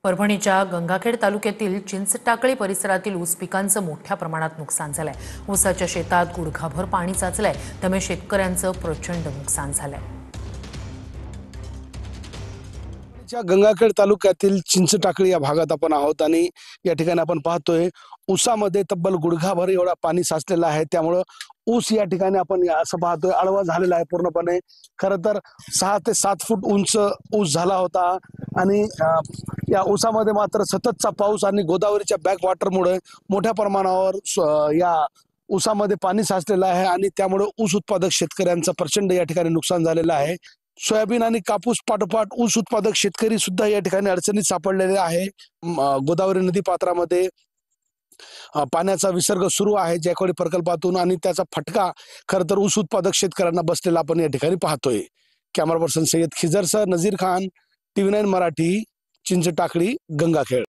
परभणीच्या गंगाखेड तालुक्यातील चिंचटाकळी परिसरातील ऊस पिकांचं मोठ्या प्रमाणात नुकसान झालंय। ऊसाच्या शेतात गुडघाभर पाणी साचलंय, त्यामुळे शेतकऱ्यांचं प्रचंड नुकसान झालंय। गंगाखेड तालुक्यातील चिंचटाकळी या भागात आपण आहोत आणि या ठिकाणी आपण पाहतोय ऊसामध्ये तब्बल गुडघाभर एवढा पाणी साचलेलं आहे। त्यामुळे ऊस या ठिकाणी आपण असं पाहतोय आडवा झालेला आहे पूर्णपणे। खरं तर 6 ते 7 फूट उंच ऊस झाला होता आणि या ऊसामध्ये मात्र सततचा पाऊस आणि गोदावरीच्या बॅक वॉटरमुळे मोठ्या प्रमाणावर या ऊसामध्ये पाणी साचलेलं आहे आणि त्यामुळे ऊस उत्पादक शेतकऱ्यांचं प्रचंड या ठिकाणी नुकसान झालेलं आहे। सोयाबीन आणि कापूस पाठोपाठ ऊस उत्पादक शेतकरी सुद्धा या ठिकाणी अडचणीत सापडलेले आहे। गोदावरी नदी पात्रामध्ये पाण्याचा विसर्ग सुरू आहे जायकवाडी प्रकल्पातून आणि त्याचा फटका खरं तर ऊस उत्पादक शेतकऱ्यांना बसलेला आपण या ठिकाणी पाहतोय। कॅमेरा पर्सन सय्यद खिजरसह नजीर खान, TV9 मराठी, चिंचटाकळी, गंगाखेड।